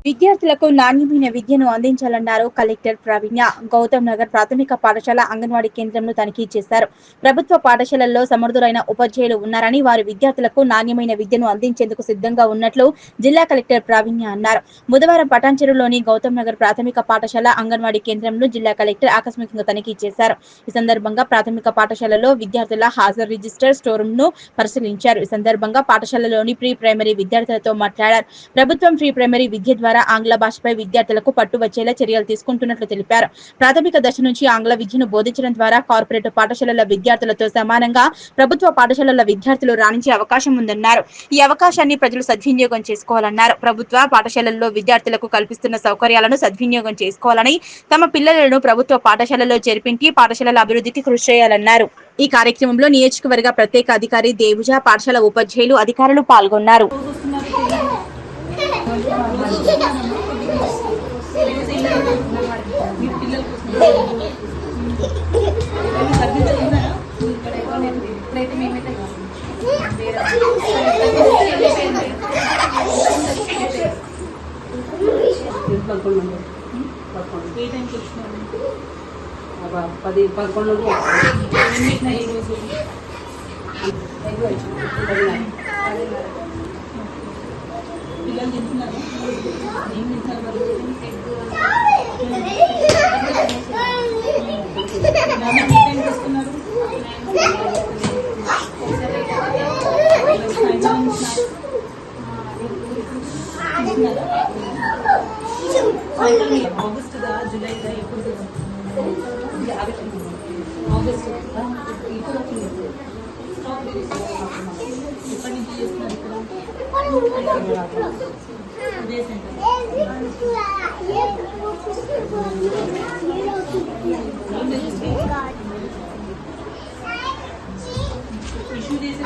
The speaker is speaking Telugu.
విద్యార్థులకు నాణ్యమైన విద్యను అందించాలన్నారు కలెక్టర్ ప్రవీణ్య. గౌతమ్ నగర్ ప్రాథమిక పాఠశాల అంగన్వాడీ కేంద్రంను తనిఖీ చేశారు. ప్రభుత్వ పాఠశాలల్లో సమర్థులైన ఉపాధ్యాయులు ఉన్నారని, వారు విద్యార్థులకు నాణ్యమైన విద్యను అందించేందుకు సిద్ధంగా ఉన్నట్లు జిల్లా కలెక్టర్ ప్రవీణ్య అన్నారు. బుధవారం పటాన్చెరులోని గౌతమ్ నగర్ ప్రాథమిక పాఠశాల అంగన్వాడీ కేంద్రంను జిల్లా కలెక్టర్ ఆకస్మికంగా తనిఖీ చేశారు. ఈ సందర్భంగా ప్రాథమిక పాఠశాలలో విద్యార్థుల హాజరు రిజిస్టర్ స్టోర్ ను పరిశీలించారు. ఈ సందర్భంగా పాఠశాలలోని ప్రీ ప్రైమరీ విద్యార్థులతో మాట్లాడారు. ప్రభుత్వం ప్రీ ప్రైమరీ విద్య ద్వారా ఆంగ్ల భాషపై విద్యార్థులకు పట్టు వచ్చేలా చర్యలు తీసుకుంటున్నట్లు తెలిపారు. ప్రాథమిక దశ నుంచి ఆంగ్ల విద్యను బోధించడం ద్వారా కార్పొరేట్ పాఠశాలల విద్యార్థులతో సమానంగా ప్రభుత్వ పాఠశాలల విద్యార్థులు రాణించే అవకాశం ఉందన్నారు. ఈ అవకాశాన్ని ప్రజలు సద్వినియోగం చేసుకోవాలన్నారు. ప్రభుత్వ పాఠశాలల్లో విద్యార్థులకు కల్పిస్తున్న సౌకర్యాలను సద్వినియోగం చేసుకోవాలని, తమ పిల్లలను ప్రభుత్వ పాఠశాలలో చేర్పించి పాఠశాలల అభివృద్ధికి కృషి చేయాలన్నారు. ఈ కార్యక్రమంలో నియోజకవర్గ ప్రత్యేక అధికారి దేవుజ, పాఠశాల ఉపాధ్యాయులు, అధికారులు పాల్గొన్నారు. ఆగస్ట్ జూలై ఎప్పుడు ఆగస్ట్ ఎప్పటి నుంచి చేస్తున్నారు ఇక్కడ ఇష్యూ చేసే